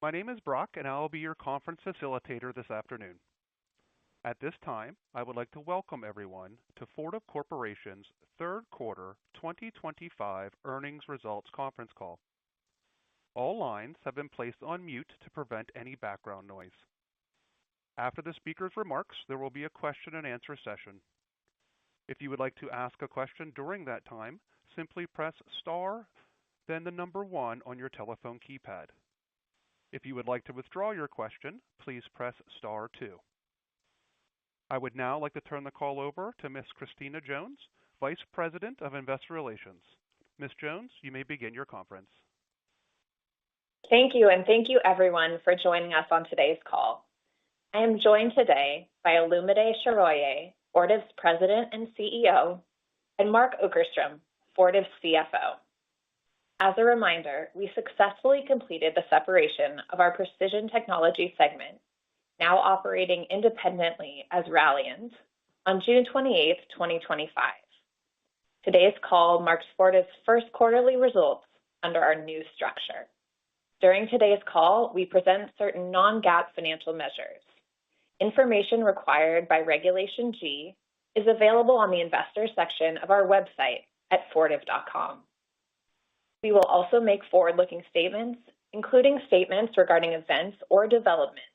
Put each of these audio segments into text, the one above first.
My name is Brock, and I will be your conference facilitator this afternoon. At this time, I would like to welcome everyone to Fortive Corporation's third quarter 2025 earnings results conference call. All lines have been placed on mute to prevent any background noise. After the speaker's remarks, there will be a question and answer session. If you would like to ask a question during that time, simply press star, then the number 1 on your telephone keypad. If you would like to withdraw your question, please press star 2. I would now like to turn the call over to Ms. Christina Jones, Vice President of Investor Relations. Ms. Jones, you may begin your conference. Thank you, and thank you everyone for joining us on today's call. I am joined today by Olumide Soroye, Fortive's President and CEO, and Mark Okerstrom, Fortive's CFO. As a reminder, we successfully completed the separation of our Precision Technology segment, now operating independently as Ralliant, on June 28, 2025. Today's call marks Fortive's first quarterly results under our new structure. During today's call, we present certain non-GAAP financial measures. Information required by Regulation G is available on the Investor section of our website at fortive.com. We will also make forward-looking statements, including statements regarding events or developments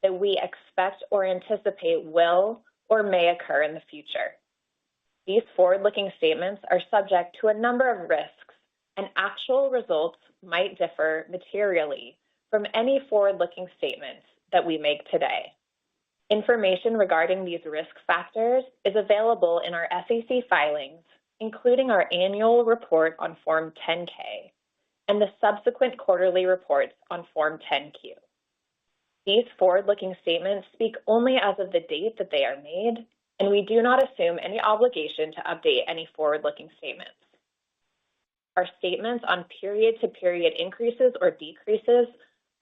that we expect or anticipate will or may occur in the future. These forward-looking statements are subject to a number of risks, and actual results might differ materially from any forward-looking statements that we make today. Information regarding these risk factors is available in our SEC filings, including our annual report on Form 10-K and the subsequent quarterly reports on Form 10-Q. These forward-looking statements speak only as of the date that they are made, and we do not assume any obligation to update any forward-looking statements. Our statements on period-to-period increases or decreases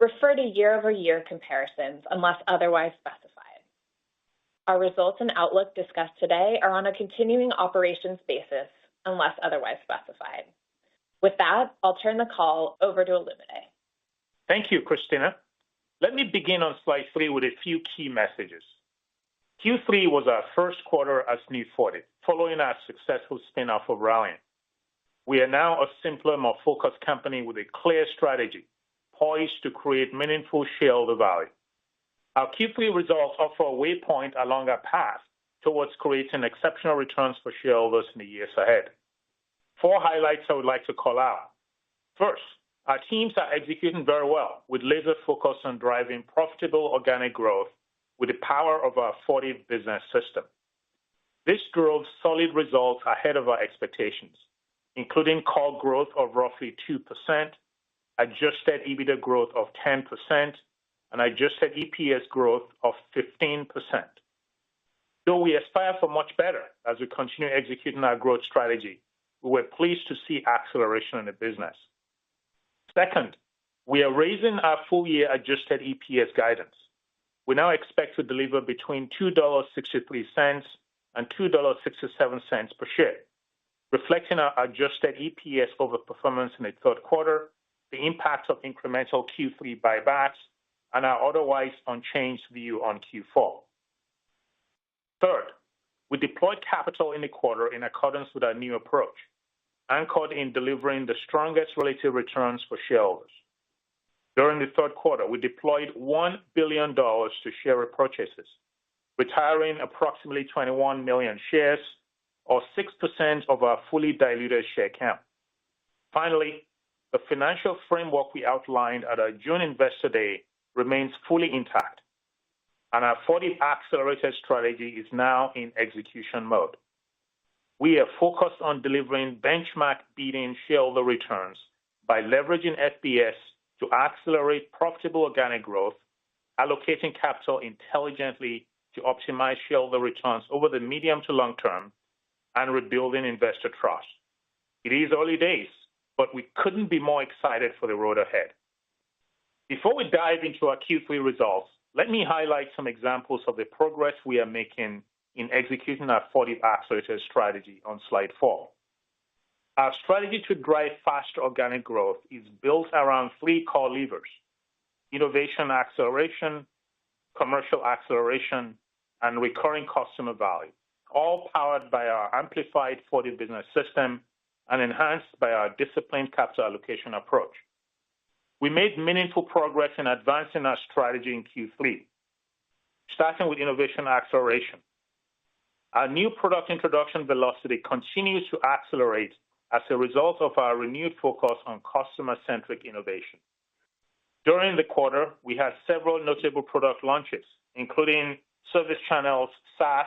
refer to year-over-year comparisons unless otherwise specified. Our results and outlook discussed today are on a continuing operations basis unless otherwise specified. With that, I'll turn the call over to Olumide. Thank you, Christina. Let me begin on slide 3 with a few key messages. Q3 was our first quarter as new Fortive, following our successful spin-off of Ralliant. We are now a simpler, more focused company with a clear strategy, poised to create meaningful shareholder value. Our Q3 results offer a waypoint along our path towards creating exceptional returns for shareholders in the years ahead. 4 highlights I would like to call out. First, our teams are executing very well with laser focus on driving profitable organic growth with the power of our Fortive Business System. This drove solid results ahead of our expectations, including core growth of roughly 2%, adjusted EBITDA growth of 10%, and adjusted EPS growth of 15%. Though we aspire for much better as we continue executing our growth strategy, we were pleased to see acceleration in the business. Second, we are raising our full-year adjusted EPS guidance. We now expect to deliver between $2.63 and $2.67 per share, reflecting our adjusted EPS overperformance in the third quarter, the impact of incremental Q3 buybacks, and our otherwise unchanged view on Q4. Third, we deployed capital in the quarter in accordance with our new approach, anchored in delivering the strongest relative returns for shareholders. During the third quarter, we deployed $1 billion to share repurchases, retiring approximately 21 million shares, or 6% of our fully diluted share count. Finally, the financial framework we outlined at our June Investor Day remains fully intact, and our Fortive Accelerated strategy is now in execution mode. We are focused on delivering benchmark-beating shareholder returns by leveraging FBS to accelerate profitable organic growth, allocating capital intelligently to optimize shareholder returns over the medium to long term, and rebuilding investor trust. It is early days, but we couldn't be more excited for the road ahead. Before we dive into our Q3 results, let me highlight some examples of the progress we are making in executing our Fortive Accelerated strategy on slide 4. Our strategy to drive faster organic growth is built around 3 core levers: innovation acceleration, commercial acceleration, and recurring customer value, all powered by our amplified Fortive Business System and enhanced by our disciplined capital allocation approach. We made meaningful progress in advancing our strategy in Q3, starting with innovation acceleration. Our new product introduction velocity continues to accelerate as a result of our renewed focus on customer-centric innovation. During the quarter, we had several notable product launches, including Service Channel's SaaS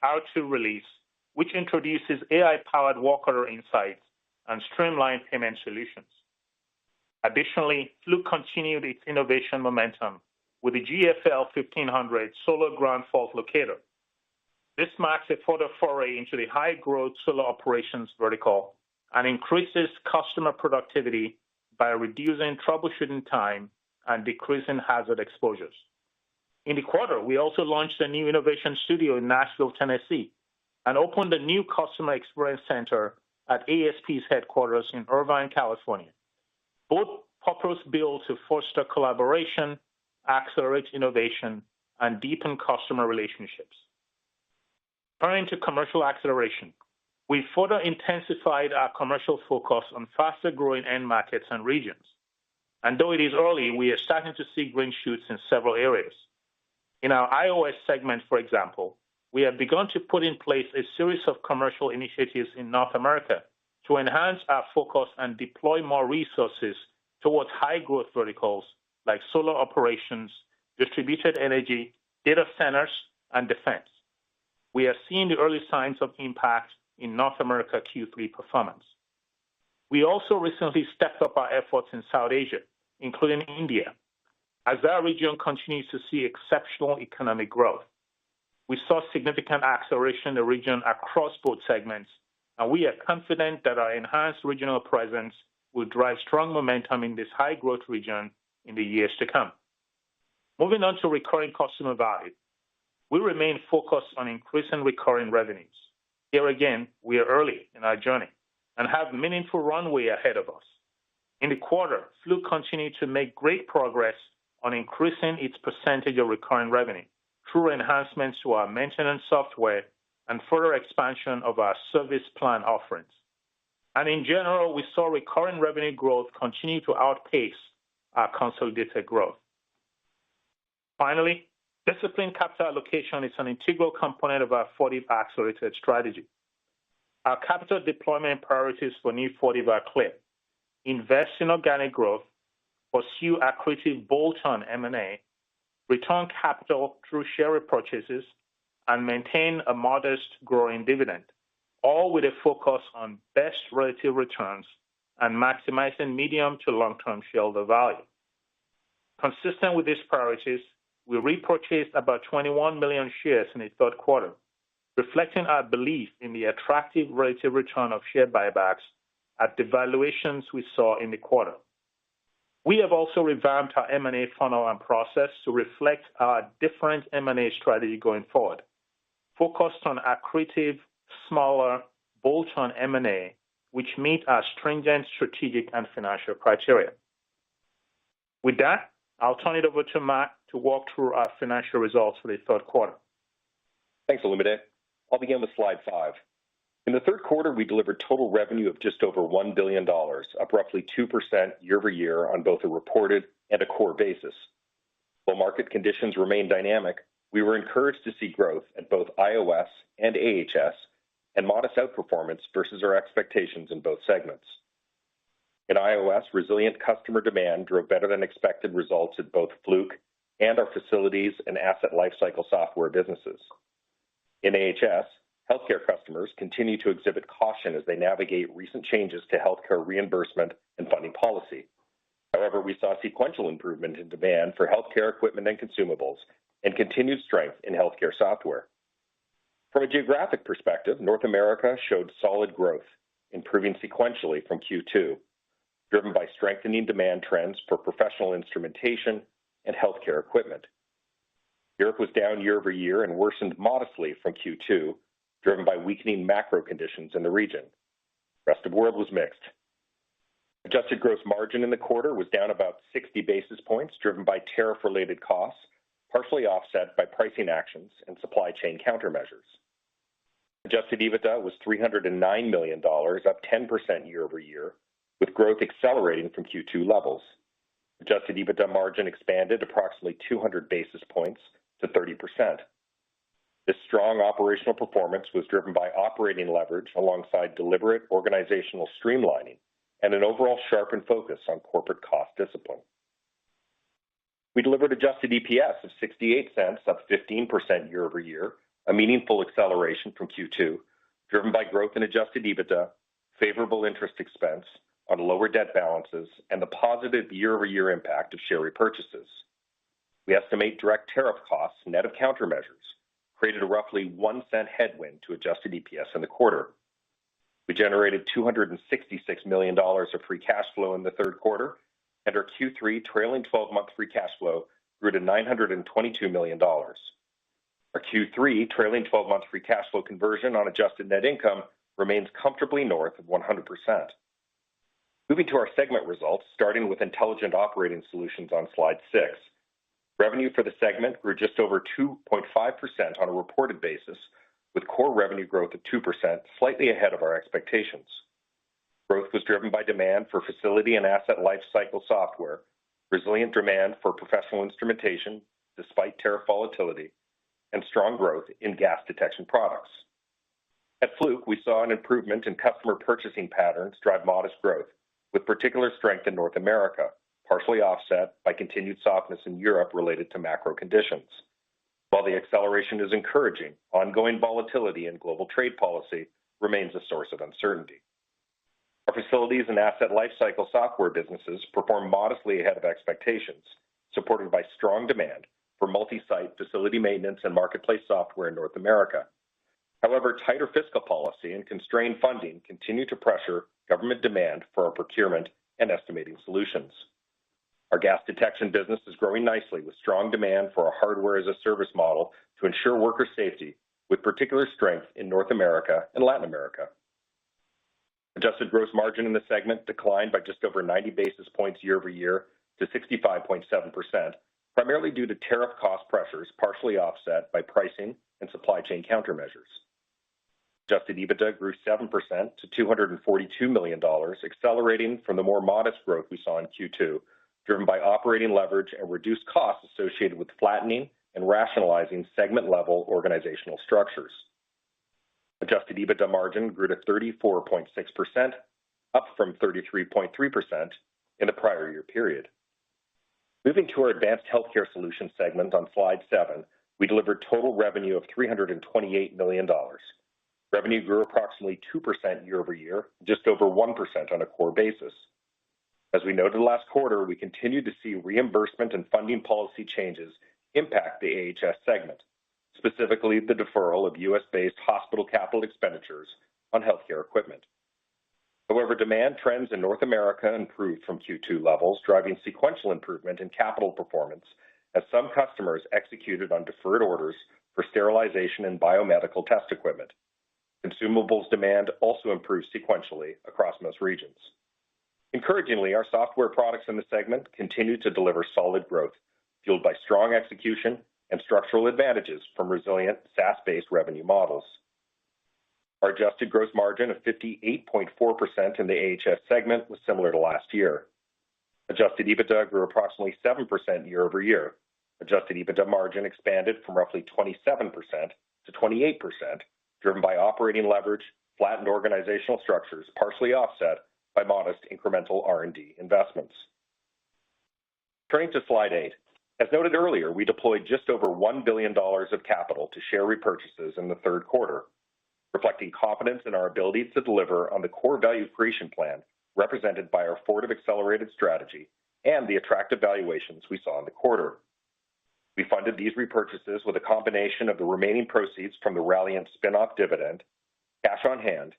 R2 release, which introduces AI-powered work order insights and streamlined payment solutions. Additionally, Fluke continued its innovation momentum with the GFL 1500 Solar Ground Fault Locator. This marks a further foray into the high-growth solar operations vertical and increases customer productivity by reducing troubleshooting time and decreasing hazard exposures. In the quarter, we also launched a new innovation studio in Nashville, Tennessee, and opened a new customer experience center at ASP's headquarters in Irvine, California. Both purpose-built to foster collaboration, accelerate innovation, and deepen customer relationships. Turning to commercial acceleration, we further intensified our commercial focus on faster-growing end markets and regions. And though it is early, we are starting to see green shoots in several areas. In our iOS segment, for example, we have begun to put in place a series of commercial initiatives in North America to enhance our focus and deploy more resources towards high-growth verticals like solar operations, distributed energy, data centers, and defense. We are seeing the early signs of impact in North America Q3 performance. We also recently stepped up our efforts in South Asia, including India, as that region continues to see exceptional economic growth. We saw significant acceleration in the region across both segments, and we are confident that our enhanced regional presence will drive strong momentum in this high-growth region in the years to come. Moving on to recurring customer value, we remain focused on increasing recurring revenues. Here again, we are early in our journey and have meaningful runway ahead of us. In the quarter, Fluke continued to make great progress on increasing its percentage of recurring revenue through enhancements to our maintenance software and further expansion of our service plan offerings. And in general, we saw recurring revenue growth continue to outpace our consolidated growth. Finally, disciplined capital allocation is an integral component of our Fortive Accelerated strategy. Our capital deployment priorities for new Fortive are clear. Invest in organic growth, pursue accretive bolt-on M&A, return capital through share repurchases, and maintain a modest growing dividend, all with a focus on best relative returns and maximizing medium to long-term shareholder value. Consistent with these priorities, we repurchased about 21 million shares in the third quarter, reflecting our belief in the attractive relative return of share buybacks at the valuations we saw in the quarter. We have also revamped our M&A funnel and process to reflect our different M&A strategy going forward, focused on accretive, smaller, bolt-on M&A, which meet our stringent strategic and financial criteria. With that, I'll turn it over to Matt to walk through our financial results for the third quarter. Thanks, Olumide. I'll begin with slide 5. In the third quarter, we delivered total revenue of just over $1 billion, up roughly 2% year over year on both a reported and a core basis. While market conditions remain dynamic, we were encouraged to see growth at both iOS and AHS and modest outperformance versus our expectations in both segments. In iOS, resilient customer demand drove better than expected results at both Fluke and our facilities and asset lifecycle software businesses. In AHS, healthcare customers continue to exhibit caution as they navigate recent changes to healthcare reimbursement and funding policy. However, we saw sequential improvement in demand for healthcare equipment and consumables and continued strength in healthcare software. From a geographic perspective, North America showed solid growth, improving sequentially from Q2, driven by strengthening demand trends for professional instrumentation and healthcare equipment. Europe was down year over year and worsened modestly from Q2, driven by weakening macro conditions in the region. The rest of the world was mixed. Adjusted gross margin in the quarter was down about 60 basis points, driven by tariff-related costs, partially offset by pricing actions and supply chain countermeasures. Adjusted EBITDA was $309 million, up 10% year-over-year, with growth accelerating from Q2 levels. Adjusted EBITDA margin expanded approximately 200 basis points to 30%. This strong operational performance was driven by operating leverage alongside deliberate organizational streamlining and an overall sharpened focus on corporate cost discipline. We delivered adjusted EPS of 68 cents, up 15% year-over-year, a meaningful acceleration from Q2, driven by growth in adjusted EBITDA, favorable interest expense on lower debt balances, and the positive year-over-year impact of share repurchases. We estimate direct tariff costs, net of countermeasures, created a roughly 1 cent headwind to adjusted EPS in the quarter. We generated $266 million of free cash flow in the third quarter, and our Q3 trailing 12-month free cash flow grew to $922 million. Our Q3 trailing 12-month free cash flow conversion on adjusted net income remains comfortably north of 100%. Moving to our segment results, starting with Intelligent Operating Solutions on slide 6. Revenue for the segment grew just over 2.5% on a reported basis, with core revenue growth of 2%, slightly ahead of our expectations. Growth was driven by demand for facility and asset lifecycle software, resilient demand for professional instrumentation despite tariff volatility, and strong growth in gas detection products. At Fluke, we saw an improvement in customer purchasing patterns drive modest growth, with particular strength in North America, partially offset by continued softness in Europe related to macro conditions. While the acceleration is encouraging, ongoing volatility in global trade policy remains a source of uncertainty. Our facilities and asset lifecycle software businesses perform modestly ahead of expectations, supported by strong demand for multi-site facility maintenance and marketplace software in North America. However, tighter fiscal policy and constrained funding continue to pressure government demand for our procurement and estimating solutions. Our gas detection business is growing nicely with strong demand for a hardware-as-a-service model to ensure worker safety, with particular strength in North America and Latin America. Adjusted gross margin in the segment declined by just over 90 basis points year-over-year to 65.7%, primarily due to tariff cost pressures partially offset by pricing and supply chain countermeasures. Adjusted EBITDA grew 7% to $242 million, accelerating from the more modest growth we saw in Q2, driven by operating leverage and reduced costs associated with flattening and rationalizing segment-level organizational structures. Adjusted EBITDA margin grew to 34.6%, up from 33.3% in the prior year period. Moving to our Advanced Healthcare Solutions segment on slide 7, we delivered total revenue of $328 million. Revenue grew approximately 2% year-over-year, just over 1% on a core basis. As we noted last quarter, we continued to see reimbursement and funding policy changes impact the AHS segment, specifically the deferral of U.S.-based hospital capital expenditures on healthcare equipment. However, demand trends in North America improved from Q2 levels, driving sequential improvement in capital performance as some customers executed on deferred orders for sterilization and biomedical test equipment. Consumables demand also improved sequentially across most regions. Encouragingly, our software products in the segment continue to deliver solid growth, fueled by strong execution and structural advantages from resilient SaaS-based revenue models. Our adjusted gross margin of 58.4% in the AHS segment was similar to last year. Adjusted EBITDA grew approximately 7% year-over-year. Adjusted EBITDA margin expanded from roughly 27% to 28%, driven by operating leverage, flattened organizational structures, partially offset by modest incremental R&D investments. Turning to slide 8. As noted earlier, we deployed just over $1 billion of capital to share repurchases in the third quarter, reflecting confidence in our ability to deliver on the core value creation plan represented by our Fortive accelerated strategy and the attractive valuations we saw in the quarter. We funded these repurchases with a combination of the remaining proceeds from the Ralliant spin-off dividend, cash on hand,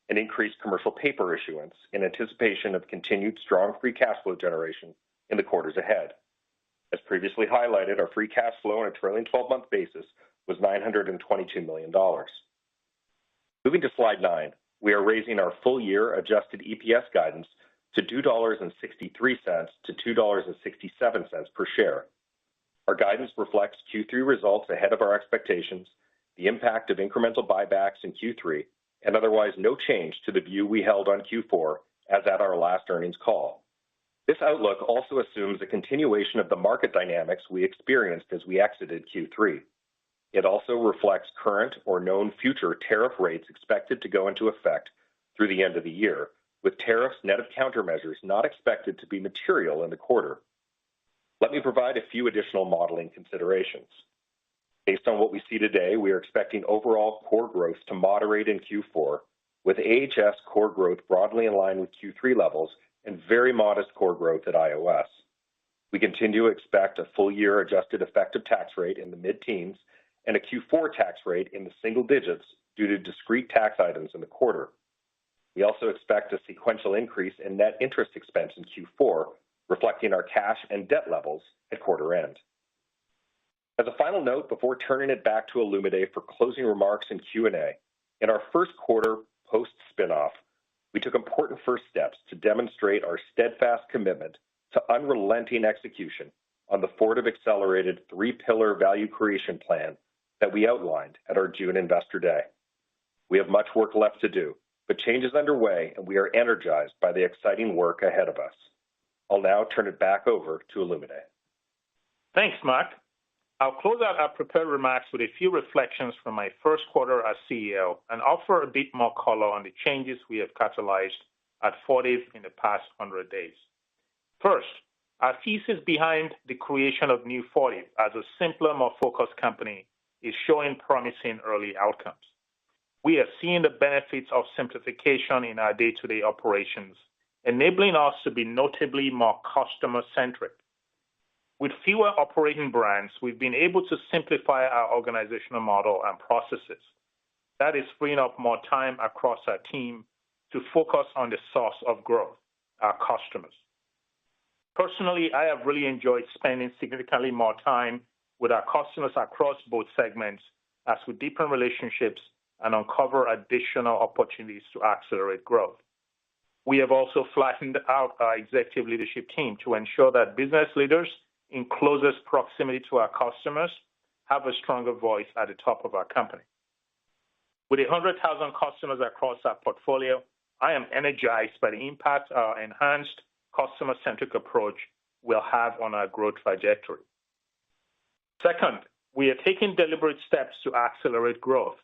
and increased commercial paper issuance in anticipation of continued strong free cash flow generation in the quarters ahead. As previously highlighted, our free cash flow on a trailing 12-month basis was $922 million. Moving to slide 9, we are raising our full-year adjusted EPS guidance to $2.63 to $2.67 per share. Our guidance reflects Q3 results ahead of our expectations, the impact of incremental buybacks in Q3, and otherwise no change to the view we held on Q4 as at our last earnings call. This outlook also assumes a continuation of the market dynamics we experienced as we exited Q3. It also reflects current or known future tariff rates expected to go into effect through the end of the year, with tariffs net of countermeasures not expected to be material in the quarter. Let me provide a few additional modeling considerations. Based on what we see today, we are expecting overall core growth to moderate in Q4, with AHS core growth broadly in line with Q3 levels and very modest core growth at iOS. We continue to expect a full-year adjusted effective tax rate in the mid-teens and a Q4 tax rate in the single digits due to discrete tax items in the quarter. We also expect a sequential increase in net interest expense in Q4, reflecting our cash and debt levels at quarter end. As a final note, before turning it back to Olumide for closing remarks and Q&A, in our first quarter post-spinoff, we took important first steps to demonstrate our steadfast commitment to unrelenting execution on the Fortive accelerated three-pillar value creation plan that we outlined at our June Investor Day. We have much work left to do, but change is underway and we are energized by the exciting work ahead of us. I'll now turn it back over to Olumide. Thanks, Mark. I'll close out our prepared remarks with a few reflections from my first quarter as CEO and offer a bit more color on the changes we have catalyzed at Fortive in the past 100 days. First, our thesis behind the creation of New Fortive as a simpler, more focused company is showing promising early outcomes. We are seeing the benefits of simplification in our day-to-day operations, enabling us to be notably more customer-centric. With fewer operating brands, we've been able to simplify our organizational model and processes. That is freeing up more time across our team to focus on the source of growth, our customers. Personally, I have really enjoyed spending significantly more time with our customers across both segments as we deepen relationships and uncover additional opportunities to accelerate growth. We have also flattened out our executive leadership team to ensure that business leaders in closest proximity to our customers have a stronger voice at the top of our company. With 100,000 customers across our portfolio, I am energized by the impact our enhanced customer-centric approach will have on our growth trajectory. Second, we are taking deliberate steps to accelerate growth.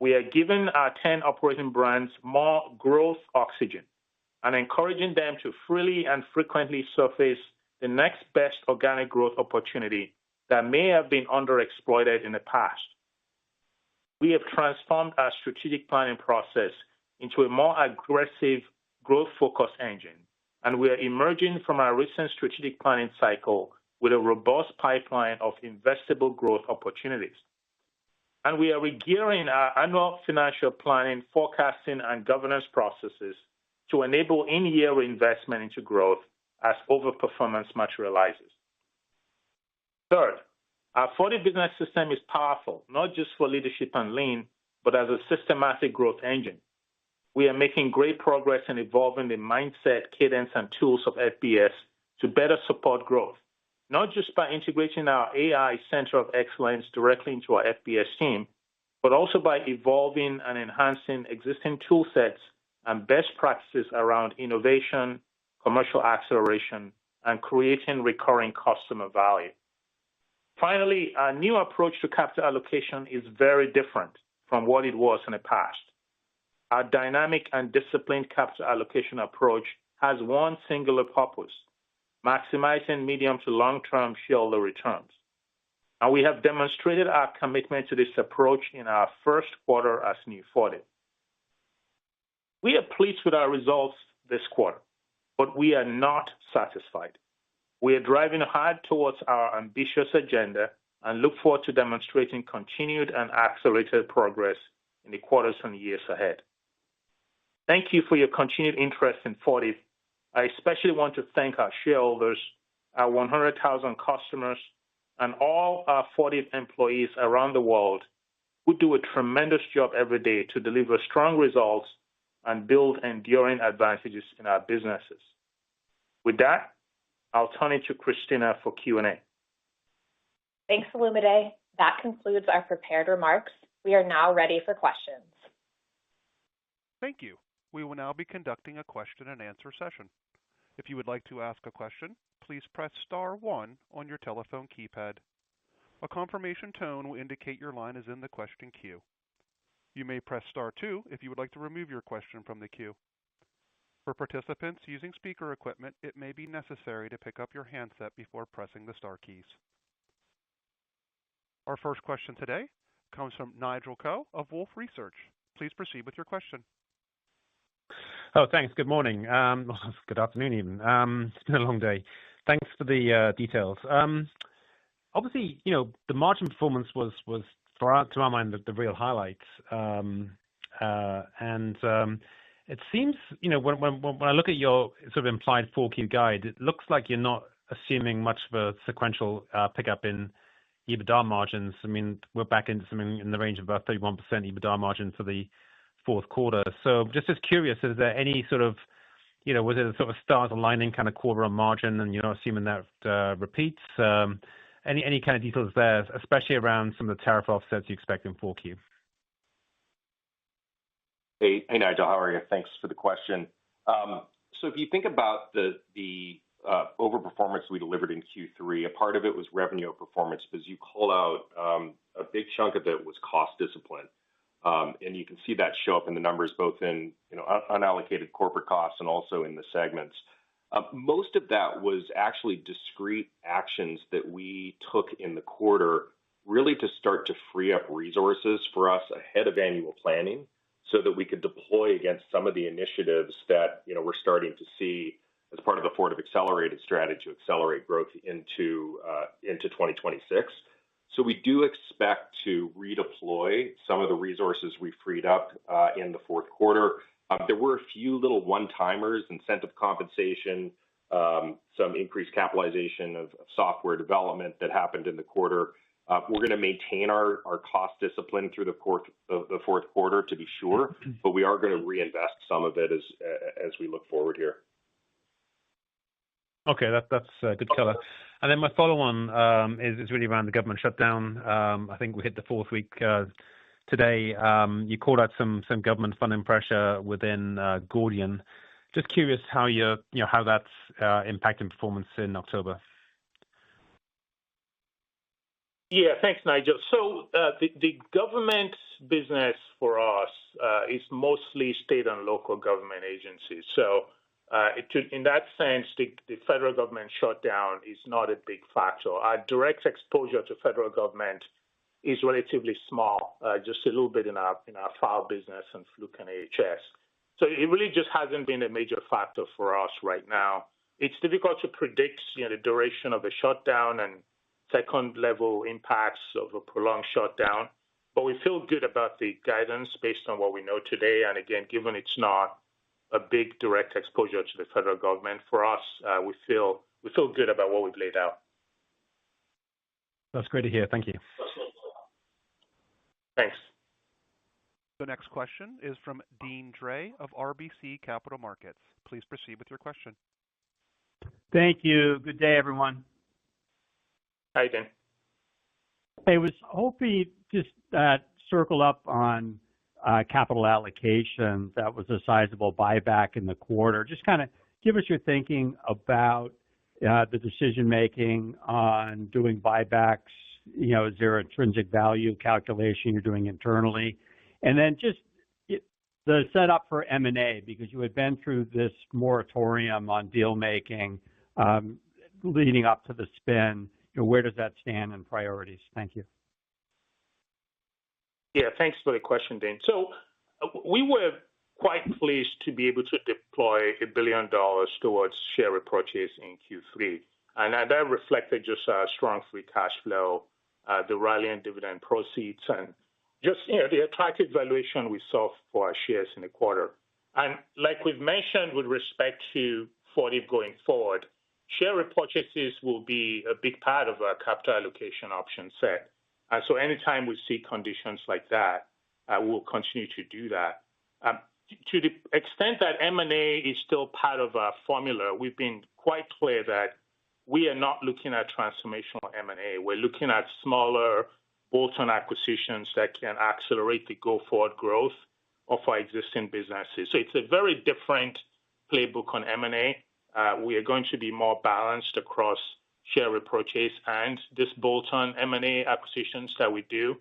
We are giving our 10 operating brands more growth oxygen and encouraging them to freely and frequently surface the next best organic growth opportunity that may have been underexploited in the past. We have transformed our strategic planning process into a more aggressive growth-focused engine, and we are emerging from our recent strategic planning cycle with a robust pipeline of investable growth opportunities. And we are regearing our annual financial planning, forecasting, and governance processes to enable in-year reinvestment into growth as overperformance materializes. Third, our Fortive Business System is powerful, not just for leadership and lean, but as a systematic growth engine. We are making great progress in evolving the mindset, cadence, and tools of FBS to better support growth, not just by integrating our AI Center of Excellence directly into our FBS team, but also by evolving and enhancing existing tool sets and best practices around innovation, commercial acceleration, and creating recurring customer value. Finally, our new approach to capital allocation is very different from what it was in the past. Our dynamic and disciplined capital allocation approach has one singular purpose: maximizing medium to long-term shareholder returns. And we have demonstrated our commitment to this approach in our first quarter as New Fortive. We are pleased with our results this quarter, but we are not satisfied. We are driving hard towards our ambitious agenda and look forward to demonstrating continued and accelerated progress in the quarters and years ahead. Thank you for your continued interest in Fortive. I especially want to thank our shareholders, our 100,000 customers, and all our Fortive employees around the world who do a tremendous job every day to deliver strong results and build enduring advantages in our businesses. With that, I'll turn it to Christina for Q&A. Thanks, Olumide. That concludes our prepared remarks. We are now ready for questions. Thank you. We will now be conducting a question and answer session. If you would like to ask a question, please press star 1 on your telephone keypad. A confirmation tone will indicate your line is in the question queue. You may press star 2 if you would like to remove your question from the queue. For participants using speaker equipment, it may be necessary to pick up your handset before pressing the star keys. Our first question today comes from Nigel Coe of Wolfe Research. Please proceed with your question. Oh, thanks. Good morning. Good afternoon even. It's been a long day. Thanks for the details. Obviously, the margin performance was to our mind, the real highlights. It seems, when I look at your sort of implied 4Q guide, it looks like you're not assuming much of a sequential pickup in EBITDA margins. I mean, we're back into something in the range of about 31% EBITDA margin for the fourth quarter. So just curious, is there any sort of, was it a sort of stars aligning kind of quarter on margin and you're not assuming that repeats? Any kind of details there, especially around some of the tariff offsets you expect in 4Q? Hey, Nigel, how are you? Thanks for the question. So if you think about the overperformance we delivered in Q3, a part of it was revenue performance, because you call out a big chunk of it was cost discipline. And you can see that show up in the numbers, both in unallocated corporate costs and also in the segments. Most of that was actually discrete actions that we took in the quarter, really to start to free up resources for us ahead of annual planning, so that we could deploy against some of the initiatives that we're starting to see as part of the Fortive Accelerated strategy to accelerate growth into 2026. So we do expect to redeploy some of the resources we freed up in the fourth quarter. There were a few little one-timers, incentive compensation, some increased capitalization of software development that happened in the quarter. We're going to maintain our cost discipline through the fourth quarter, to be sure, but we are going to reinvest some of it as we look forward here. Okay, that's good color. And then my follow-on is really around the government shutdown. I think we hit the fourth week today. You called out some government funding pressure within Gordian. Just curious how how that's impacting performance in October. Yeah, thanks, Nigel. So the government business for us is mostly state and local government agencies. So in that sense, the federal government shutdown is not a big factor. Our direct exposure to federal government is relatively small, just a little bit in our file business and Fluke and AHS. So it really just hasn't been a major factor for us right now. It's difficult to predict the duration of a shutdown and second-level impacts of a prolonged shutdown, but we feel good about the guidance based on what we know today. And again, given it's not a big direct exposure to the federal government for us, we feel good about what we've laid out. That's great to hear. Thank you. Thanks. The next question is from Deane Dray of RBC Capital Markets. Please proceed with your question. Thank you. Good day, everyone. Hi, Dan. I was hoping just circle up on capital allocation. That was a sizable buyback in the quarter. Just kind of give us your thinking about the decision-making on doing buybacks. Is there an intrinsic value calculation you're doing internally? And then just the setup for M&A, because you had been through this moratorium on deal-making leading up to the spin. Where does that stand in priorities? Thank you. Yeah, thanks for the question, Dean. So we were quite pleased to be able to deploy $1 billion towards share repurchase in Q3. And that reflected just strong free cash flow, the Ralliant dividend proceeds, and just the attractive valuation we saw for our shares in the quarter. And like we've mentioned with respect to Fortive going forward, share repurchases will be a big part of our capital allocation option set. And so anytime we see conditions like that, we'll continue to do that. to the extent that M&A is still part of our formula, we've been quite clear that we are not looking at transformational M&A. We're looking at smaller bolt-on acquisitions that can accelerate the go-forward growth of our existing businesses. So it's a very different playbook on M&A. We are going to be more balanced across share repurchase and this bolt-on M&A acquisitions that we do.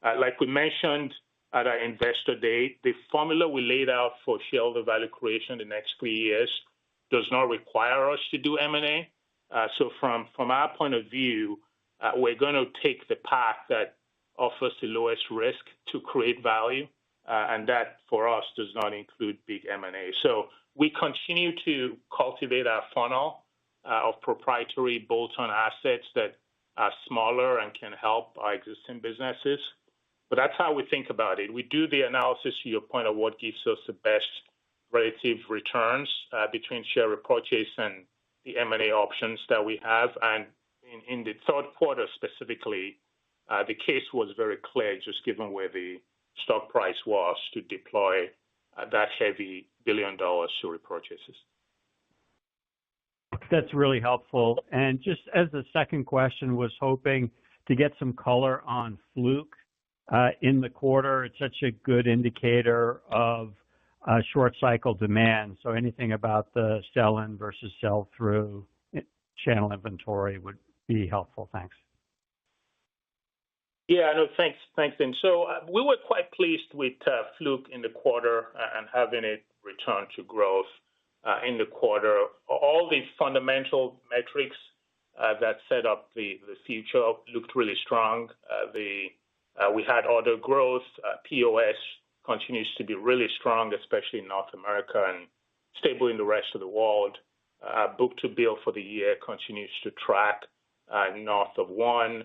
Like we mentioned at our investor day, the formula we laid out for shareholder value creation the next 3 years does not require us to do M&A. So from our point of view, we're going to take the path that offers the lowest risk to create value, and that for us does not include big M&A. So we continue to cultivate our funnel of proprietary bolt-on assets that are smaller and can help our existing businesses. But that's how we think about it. We do the analysis to your point of what gives us the best relative returns between share repurchase and the M&A options that we have. And in the third quarter specifically, the case was very clear, just given where the stock price was to deploy that heavy $1 billion to repurchases. That's really helpful. And just as the second question, was hoping to get some color on Fluke in the quarter. It's such a good indicator of short cycle demand. So anything about the sell-in versus sell-through channel inventory would be helpful. Thanks. Yeah, no, thanks, Dean. So we were quite pleased with Fluke in the quarter and having it return to growth in the quarter. All the fundamental metrics that set up the future looked really strong. We had order growth. POS continues to be really strong, especially in North America, and stable in the rest of the world. Book-to-bill for the year continues to track north of 1.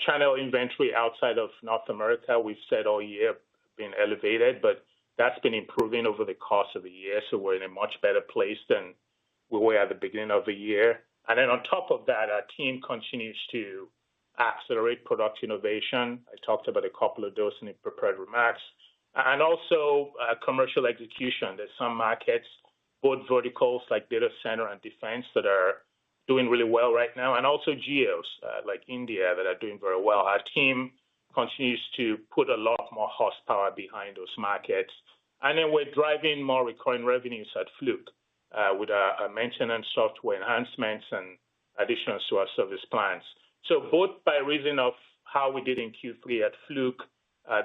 Channel inventory outside of North America, we've said all year, been elevated, but that's been improving over the course of the year. So we're in a much better place than we were at the beginning of the year. And then on top of that, our team continues to accelerate product innovation. I talked about a couple of those in the prepared remarks. And also commercial execution. There's some markets, both verticals like data center and defense, that are doing really well right now, and also geos like India that are doing very well. Our team continues to put a lot more horsepower behind those markets. And then we're driving more recurring revenues at Fluke with our maintenance software enhancements and additions to our service plans. So both by reason of how we did in Q3 at Fluke,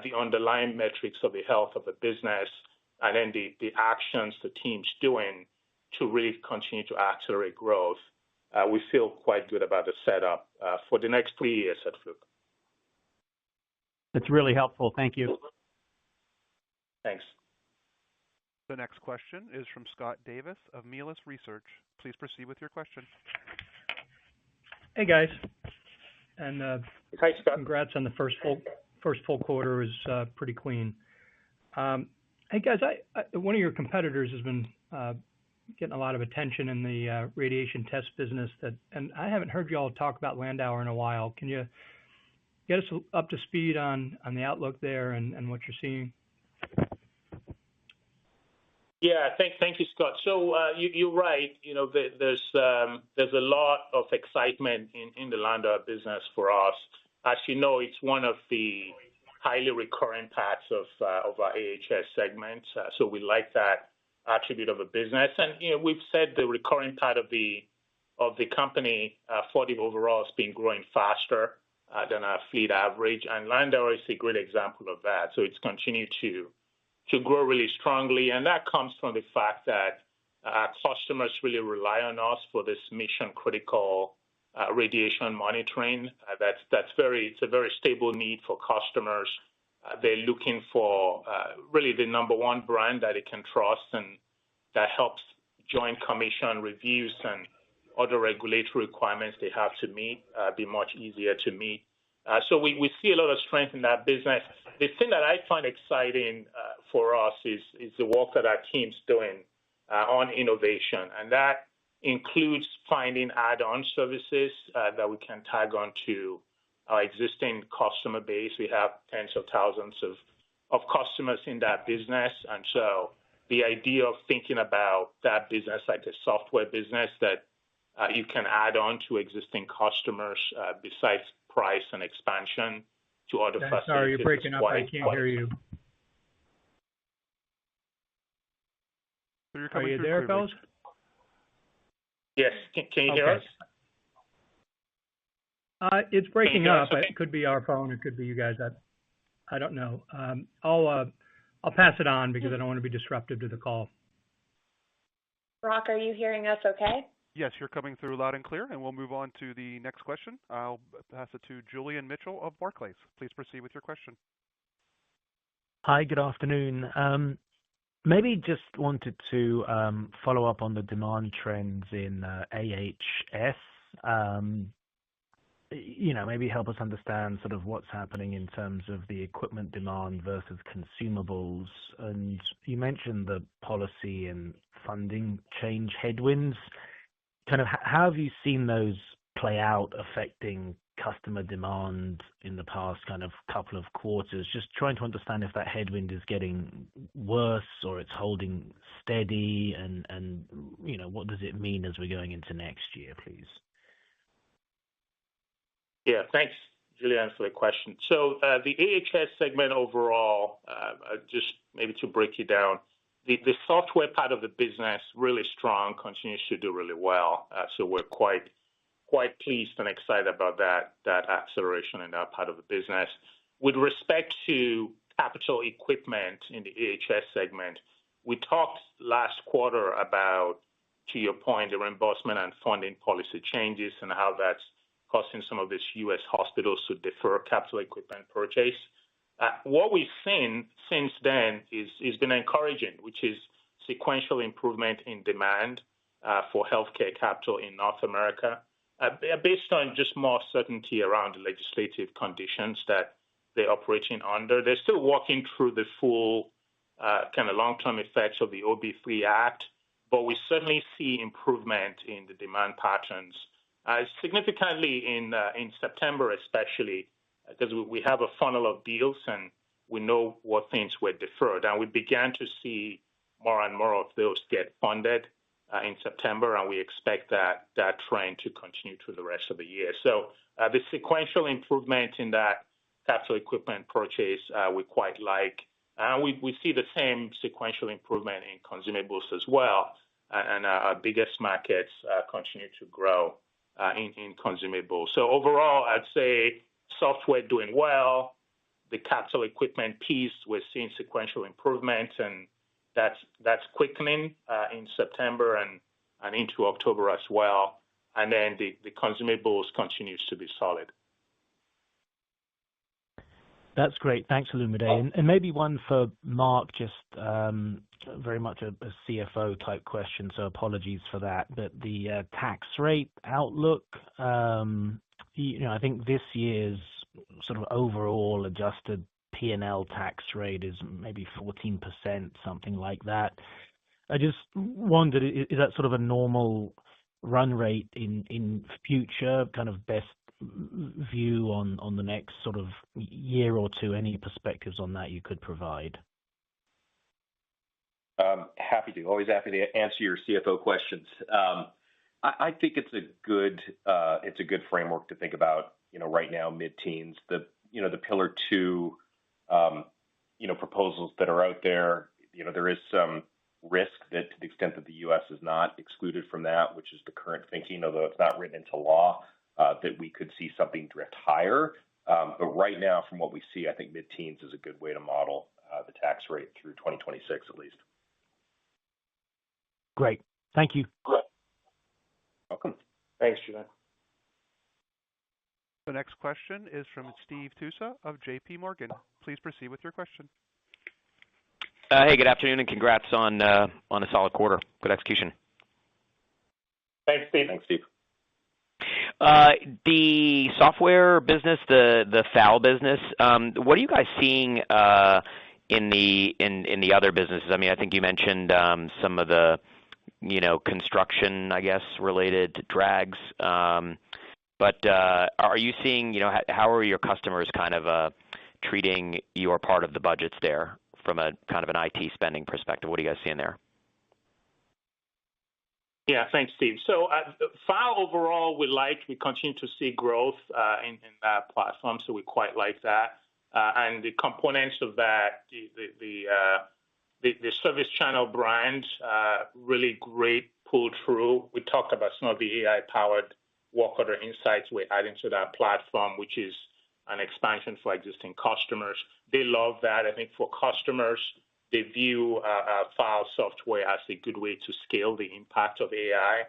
the underlying metrics of the health of the business, and then the actions the team's doing to really continue to accelerate growth, we feel quite good about the setup for the next 3 years at Fluke. That's really helpful. Thank you. Thanks. The next question is from Scott Davis of Melius Research. Please proceed with your question. Hey, guys. And hi, Scott. Congrats on the first full quarter. Is pretty clean. Hey, guys, one of your competitors has been getting a lot of attention in the radiation test business, and I haven't heard you all talk about Landauer in a while. Can you get us up to speed on the outlook there and what you're seeing? Yeah, thank you, Scott. So you're right. You know, there's a lot of excitement in the Landauer business for us. As you know, it's one of the highly recurring parts of our AHS segment. So we like that attribute of a business. And you know, we've said the recurring part of the company, Fortive overall, has been growing faster than our fleet average. And Landauer is a great example of that. So it's continued to grow really strongly. And that comes from the fact that our customers really rely on us for this mission critical radiation monitoring. It's a very stable need for customers. They're looking for really the number one brand that they can trust, and that helps Joint Commission reviews and other regulatory requirements they have to meet be much easier to meet. So we see a lot of strength in that business. The thing that I find exciting for us is the work that our team's doing on innovation, and that includes finding add-on services that we can tag on to our existing customer base. We have tens of thousands of customers in that business, and so the idea of thinking about that business like a software business that you can add on to existing customers besides price and expansion to other facilities. Sorry, you're breaking up. I can't hear you. So Are you there, fellas? Yes. Can you hear us? It's breaking up. Okay. It could be our phone. It could be you guys. I don't know. I'll pass it on because I don't want to be disruptive to the call. Brock, are you hearing us okay? Yes, you're coming through loud and clear, and we'll move on to the next question. I'll pass it to Julian Mitchell of Barclays. Please proceed with your question. Hi, good afternoon. Maybe just wanted to follow up on the demand trends in AHS. Maybe help us understand sort of what's happening in terms of the equipment demand versus consumables. And you mentioned the policy and funding change headwinds. Kind of how have you seen those play out affecting customer demand in the past kind of couple of quarters? Just trying to understand if that headwind is getting worse or it's holding steady, and what does it mean as we're going into next year, please? Yeah, thanks, Julian, for the question. So the AHS segment overall, just maybe to break it down, the software part of the business really strong, continues to do really well. So we're quite pleased and excited about that acceleration in that part of the business. With respect to capital equipment in the AHS segment, we talked last quarter about, to your point, the reimbursement and funding policy changes and how that's causing some of these U.S. hospitals to defer capital equipment purchase. What we've seen since then is been encouraging, which is sequential improvement in demand for healthcare capital in North America, based on just more certainty around the legislative conditions that they're operating under. They're still working through the full kind of long-term effects of the OB3 Act, but we certainly see improvement in the demand patterns. Significantly in September, especially because we have a funnel of deals and we know what things were deferred, and we began to see more and more of those get funded in September, and we expect that trend to continue through the rest of the year. So the sequential improvement in that capital equipment purchase we quite like, and we see the same sequential improvement in consumables as well, and our biggest markets continue to grow in consumables. So overall, I'd say software doing well. The capital equipment piece, we're seeing sequential improvement, and that's quickening in September and into October as well. And then the consumables continues to be solid. That's great. Thanks, Olumide. And maybe one for Mark, just very much a CFO type question, so apologies for that. But the tax rate outlook, I think this year's sort of overall adjusted P&L tax rate is maybe 14%, something like that. I just wondered, is that sort of a normal run rate in future, kind of best view on the next sort of year or two? Any perspectives on that you could provide? Happy to. Always happy to answer your CFO questions. I think it's a good framework to think about. Right now, mid-teens. The Pillar 2 proposals that are out there. There is some risk that, to the extent that the U.S. is not excluded from that, which is the current thinking, although it's not written into law, that we could see something drift higher. But right now, from what we see, I think mid-teens is a good way to model the tax rate through 2026 at least. Great. Thank you. Welcome. Thanks, Julian. The next question is from Steve Tusa of J.P. Morgan. Please proceed with your question. Hey, good afternoon, and congrats on a solid quarter. Good execution. Thanks, Steve. Thanks, Steve. The software business, the FAL business, what are you guys seeing in the other businesses? I mean, I think you mentioned some of the construction, I guess, related drags. But are you seeing, how are your customers kind of treating your part of the budgets there from a kind of an IT spending perspective. What are you guys seeing there? Yeah, thanks, Steve. So file overall, we continue to see growth in that platform, so we quite like that. And the components of that, the service channel brand, really great pull through. We talked about some of the AI-powered work order insights we're adding to that platform, which is an expansion for existing customers. They love that. I think for customers, they view file software as a good way to scale the impact of AI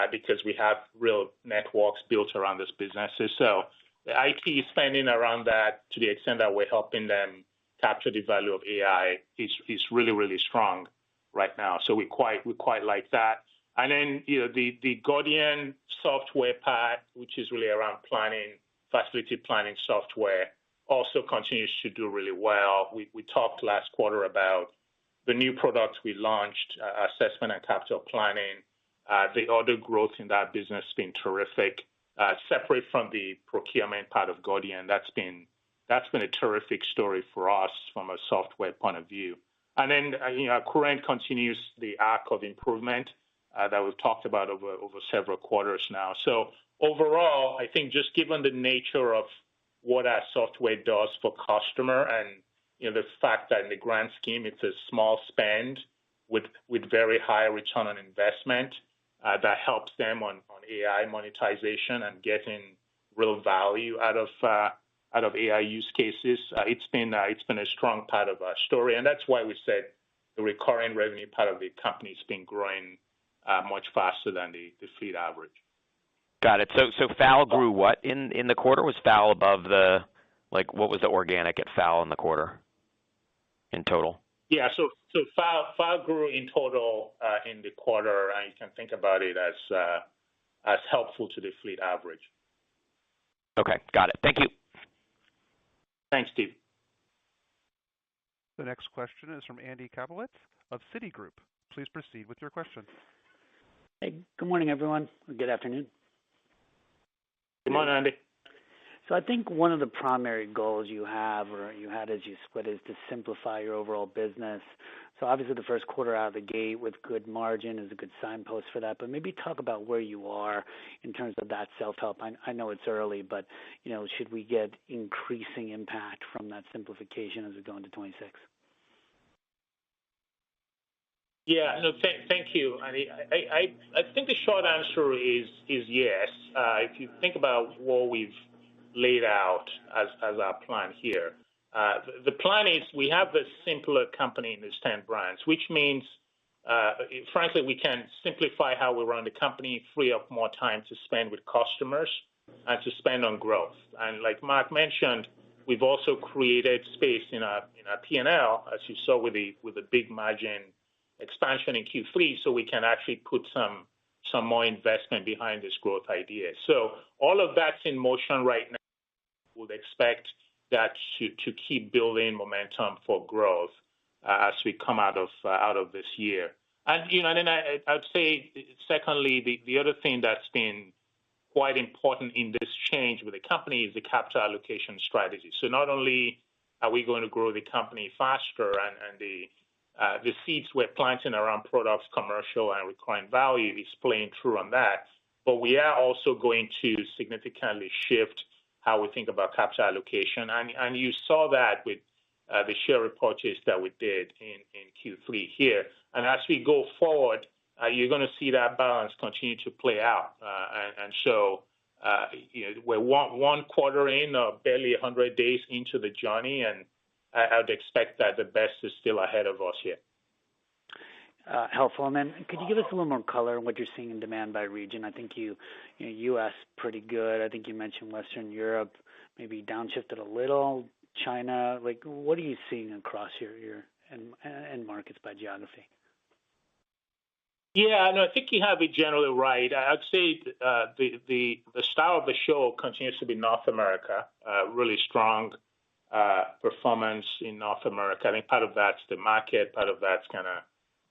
because we have real networks built around these businesses. So the IT spending around that, to the extent that we're helping them capture the value of AI, is really, really strong right now. So we quite like that. And then the Gordian software part, which is really around planning, facility planning software, also continues to do really well. We talked last quarter about the new products we launched, assessment and capital planning. The order growth in that business has been terrific. Separate from the procurement part of Gordian, that's been a terrific story for us from a software point of view. And then Current continues the arc of improvement that we've talked about over several quarters now. So overall, I think just given the nature of what our software does for customer and the fact that in the grand scheme it's a small spend with very high return on investment that helps them on AI monetization and getting real value out of AI use cases. It's been a strong part of our story, and that's why we said the recurring revenue part of the company has been growing much faster than the fleet average. Got it. So FAL grew what in the quarter? Was FAL above what was the organic at FAL in the quarter in total? Yeah, so FAL grew in total in the quarter, and you can think about it as helpful to the fleet average. Okay, got it. Thank you. Thanks, Steve. The next question is from Andy Kaplowitz of Citigroup. Please proceed with your question. Hey, good morning, everyone. Good afternoon. Good morning, Andy. So I think one of the primary goals you have, or you had as you split, is to simplify your overall business. So obviously the first quarter out of the gate with good margin is a good signpost for that, but maybe talk about where you are in terms of that self-help. I know it's early, but should we get increasing impact from that simplification as we go into 26? Yeah, no, thank you. I think the short answer is yes. If you think about what we've laid out as our plan here, the plan is we have a simpler company in these 10 brands, which means, frankly, we can simplify how we run the company, free up more time to spend with customers and to spend on growth. And like Mark mentioned, we've also created space in our P&L, as you saw with the big margin expansion in Q3, so we can actually put some more investment behind this growth idea. So all of that's in motion right now. We'll expect that to keep building momentum for growth as we come out of this year. And and then I'd say, secondly, the other thing that's been quite important in this change with the company is the capital allocation strategy. So not only are we going to grow the company faster and the seeds we're planting around products, commercial, and recurring value is playing through on that. But we are also going to significantly shift how we think about capital allocation. And you saw that with the share repurchase that we did in Q3 here. And as we go forward, you're going to see that balance continue to play out. And so we're one quarter in, barely 100 days into the journey, and I would expect that the best is still ahead of us here. Helpful. And then could you give us a little more color on what you're seeing in demand by region? I think U.S. pretty good. I think you mentioned Western Europe maybe downshifted a little. China, what are you seeing across your end markets by geography? Yeah, no, I think you have it generally right. I'd say the star of the show continues to be North America. Really strong performance in North America. I think part of that's the market, part of that's kind of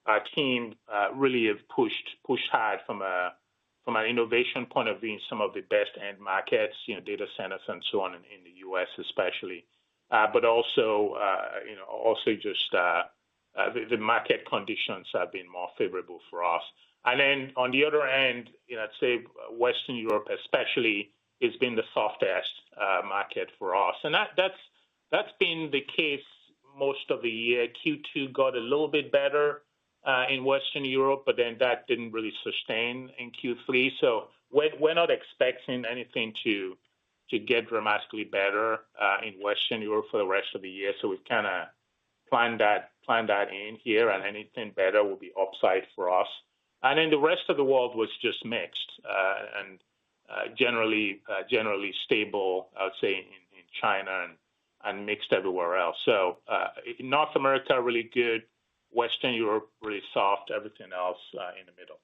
our team really have pushed hard from an innovation point of view in some of the best end markets, data centers and so on in the U.S. especially. but also, also just the market conditions have been more favorable for us. And then on the other end, I'd say Western Europe especially has been the softest market for us. And that's been the case most of the year. Q2 got a little bit better in Western Europe, but then that didn't really sustain in Q3. So we're not expecting anything to get dramatically better in Western Europe for the rest of the year. So we've kind of planned that in here, and anything better will be upside for us. And then the rest of the world was just mixed and generally stable, I would say, in China and mixed everywhere else. So in North America, really good. Western Europe, really soft. Everything else in the middle.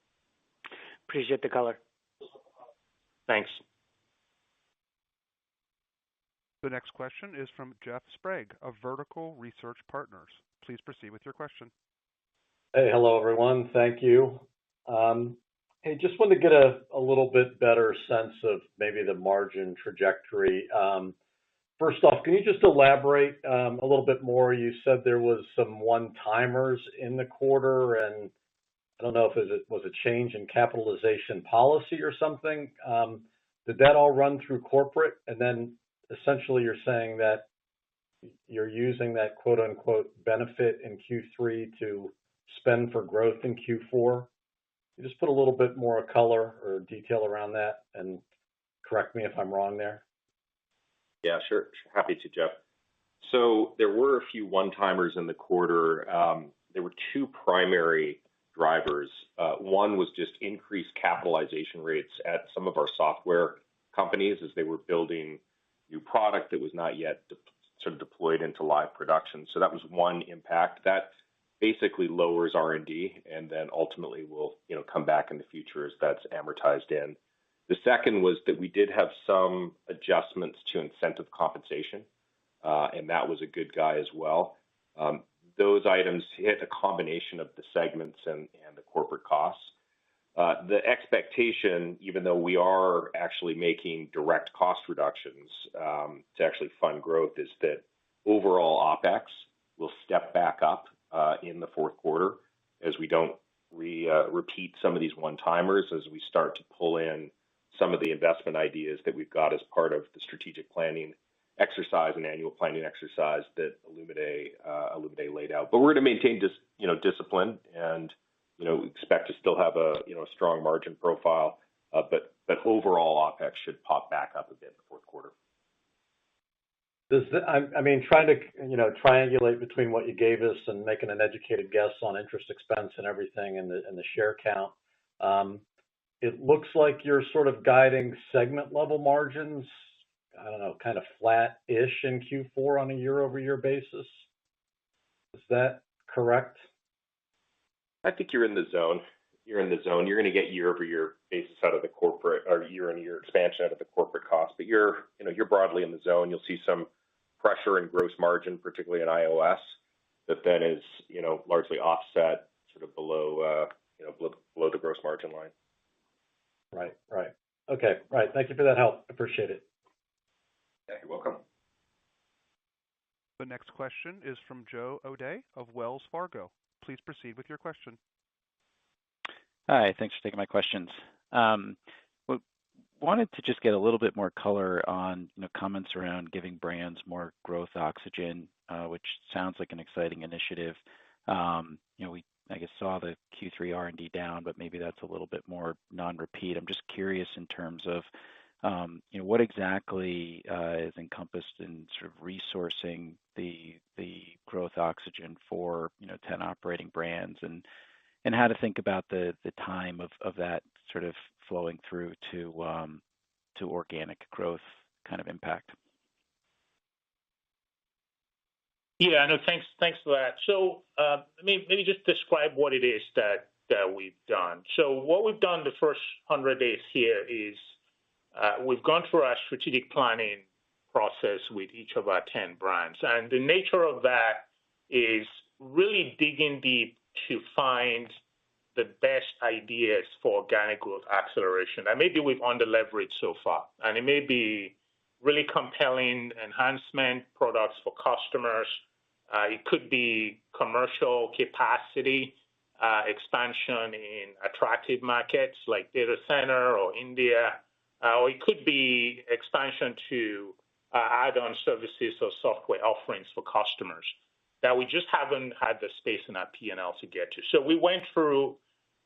Appreciate the color. Thanks. The next question is from Jeff Sprague of Vertical Research Partners. Please proceed with your question. Hey, hello, everyone. Thank you. Hey, just wanted to get a little bit better sense of maybe the margin trajectory. First off, can you just elaborate a little bit more? You said there was some one-timers in the quarter, and I don't know if it was a change in capitalization policy or something. Did that all run through corporate? And then essentially you're saying that you're using that quote-unquote benefit in Q3 to spend for growth in Q4. You just put a little bit more color or detail around that and correct me if I'm wrong there. Yeah, sure. Happy to, Jeff. So there were a few one-timers in the quarter. There were two primary drivers. One was just increased capitalization rates at some of our software companies as they were building new product that was not yet sort of deployed into live production. So that was one impact. That basically lowers R&D and then ultimately will come back in the future as that's amortized in. The second was that we did have some adjustments to incentive compensation, and that was a good guy as well. Those items hit a combination of the segments and the corporate costs. The expectation, even though we are actually making direct cost reductions to actually fund growth, is that overall OPEX will step back up in the fourth quarter as we don't repeat some of these one-timers, as we start to pull in some of the investment ideas that we've got as part of the strategic planning exercise and annual planning exercise that Olumide laid out. But we're going to maintain discipline and expect to still have a strong margin profile, but overall OPEX should pop back up a bit in the fourth quarter. Trying to triangulate between what you gave us and making an educated guess on interest expense and everything and the share count. It looks like you're sort of guiding segment level margins, I don't know, kind of flat-ish in Q4 on a year-over-year basis. Is that correct? I think you're in the zone. You're going to get year-over-year basis out of the corporate, or year-on-year expansion out of the corporate cost. But you're broadly in the zone. You'll see some pressure in gross margin, particularly in iOS, that then is largely offset sort of below the gross margin line. Right. Okay. Right. Thank you for that help. Appreciate it. Yeah, you're welcome. The next question is from Joe O'Dea of Wells Fargo. Please proceed with your question. Hi, thanks for taking my questions. Wanted to just get a little bit more color on comments around giving brands more growth oxygen, which sounds like an exciting initiative. We I guess saw the Q3 R&D down, but maybe that's a little bit more non-repeat. I'm just curious in terms of what exactly is encompassed in sort of resourcing the growth oxygen for 10 operating brands, and how to think about the time of that sort of flowing through to organic growth kind of impact. Yeah, no, thanks for that. So maybe just describe what it is that we've done. So what we've done the first 100 days here is we've gone through our strategic planning process with each of our 10 brands. And the nature of that is really digging deep to find the best ideas for organic growth acceleration. And maybe we've under-leveraged so far. And it may be really compelling enhancement products for customers. It could be commercial capacity expansion in attractive markets like data center or India, or it could be expansion to add-on services or software offerings for customers that we just haven't had the space in our P&L to get to. So we went through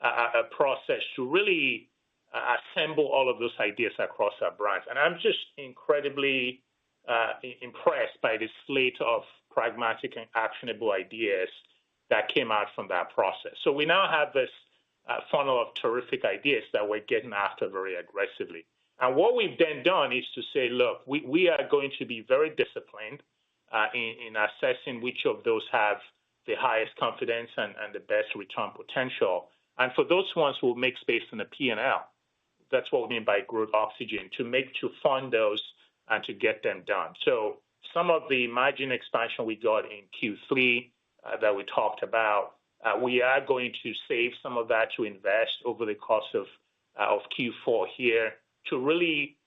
a process to really assemble all of those ideas across our brands. And I'm just incredibly impressed by the slate of pragmatic and actionable ideas that came out from that process. So we now have this funnel of terrific ideas that we're getting after very aggressively. And what we've then done is to say, look, we are going to be very disciplined in assessing which of those have the highest confidence and the best return potential. And for those ones, we'll make space in the P&L. That's what we mean by growth oxygen, to fund those and to get them done. So some of the margin expansion we got in Q3 that we talked about, we are going to save some of that to invest over the course of Q4 here to really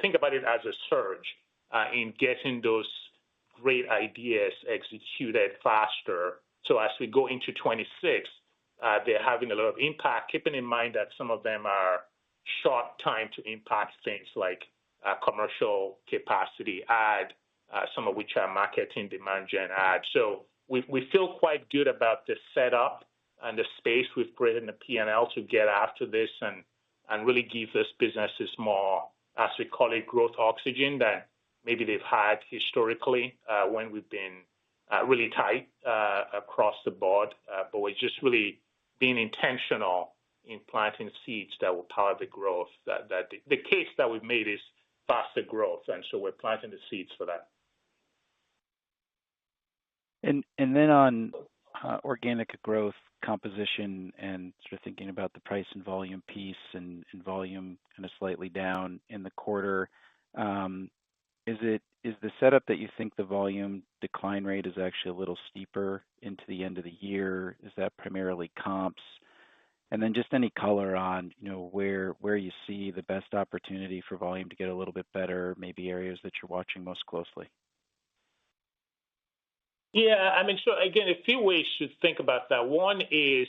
think about it as a surge in getting those great ideas executed faster. So as we go into 26, they're having a lot of impact, keeping in mind that some of them are short time to impact things like commercial capacity add, some of which are marketing demand gen add. So we feel quite good about the setup and the space we've created in the P&L to get after this and really give these businesses more, as we call it, growth oxygen than maybe they've had historically when we've been really tight across the board. But we're just really being intentional in planting seeds that will power the growth. That the case that we've made is faster growth, and so we're planting the seeds for that. And then on organic growth composition and sort of thinking about the price and volume piece and volume kind of slightly down in the quarter, is the setup that you think the volume decline rate is actually a little steeper into the end of the year? Is that primarily comps? And then just any color on, where you see the best opportunity for volume to get a little bit better, maybe areas that you're watching most closely. Yeah, I mean, so again, a few ways to think about that. One is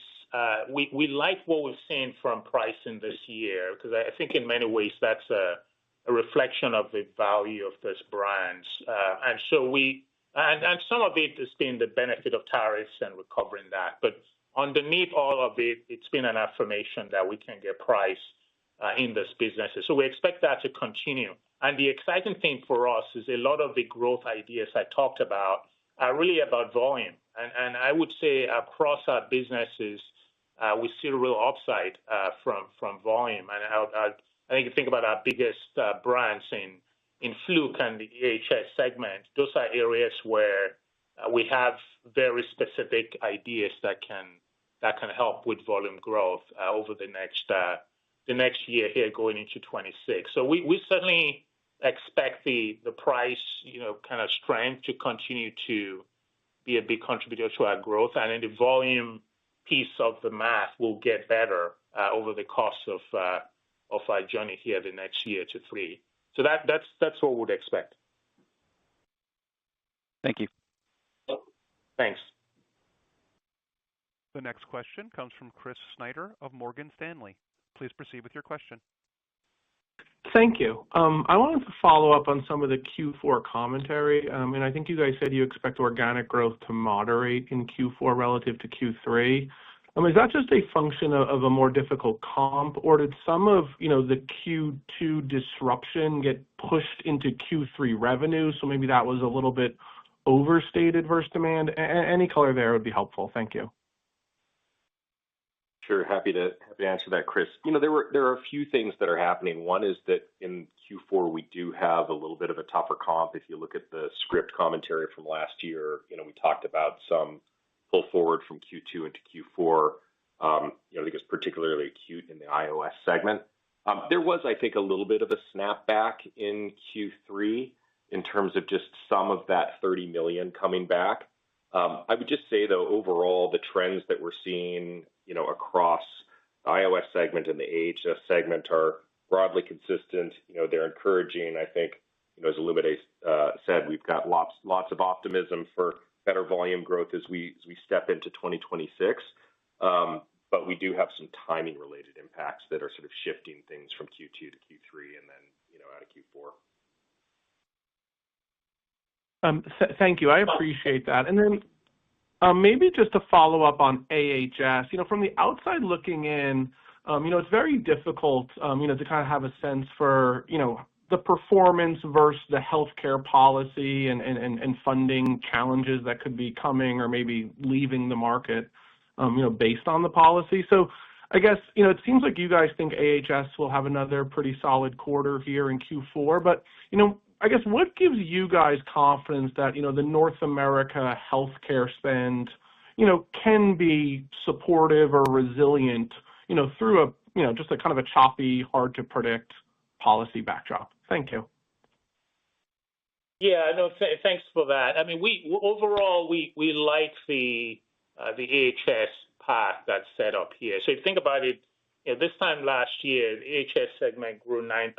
we like what we've seen from pricing this year, because I think in many ways that's a reflection of the value of those brands. And so and some of it has been the benefit of tariffs and recovering that. But underneath all of it, it's been an affirmation that we can get price in this businesses. So we expect that to continue. And the exciting thing for us is a lot of the growth ideas I talked about are really about volume. And I would say across our businesses, we see a real upside from volume. And I think you think about our biggest brands in Fluke and the EHS segment, those are areas where we have very specific ideas that can help with volume growth over the next year here going into 26. So we certainly expect the price, kind of strength to continue to be a big contributor to our growth, and then the volume piece of the math will get better over the course of our journey here the next year to 3. So that's what we'd expect. Thank you. Thanks. The next question comes from Chris Snyder of Morgan Stanley. Please proceed with your question. Thank you. I wanted to follow up on some of the Q4 commentary. And I think you guys said you expect organic growth to moderate in Q4 relative to Q3. Is that just a function of a more difficult comp, or did some of the Q2 disruption get pushed into Q3 revenue? So maybe that was a little bit overstated versus demand. Any color there would be helpful. Thank you. Sure, happy to answer that, Chris. There are a few things that are happening. One is that in Q4 we do have a little bit of a tougher comp. If you look at the script commentary from last year, we talked about some pull forward from Q2 into Q4. I think it's particularly acute in the iOS segment. There was, I think, a little bit of a snapback in Q3 in terms of just some of that $30 million coming back. I would just say, though, overall, the trends that we're seeing, across the iOS segment and the AHS segment are broadly consistent. They're encouraging. I think, as Olumide said, we've got lots of optimism for better volume growth as we step into 2026. But we do have some timing-related impacts that are sort of shifting things from Q2 to Q3 and then, out of Q4. Thank you. I appreciate that. And then maybe just to follow up on AHS, from the outside looking in, it's very difficult, to kind of have a sense for, the performance versus the healthcare policy and funding challenges that could be coming or maybe leaving the market, based on the policy. So I guess, it seems like you guys think AHS will have another pretty solid quarter here in Q4, but, I guess what gives you guys confidence that, the North America healthcare spend, can be supportive or resilient, through a, just a kind of a choppy, hard to predict policy backdrop? Thank you. Yeah, no, thanks for that. I mean, overall we like the AHS path that's set up here. So if you think about it, this time last year, the AHS segment grew 9%,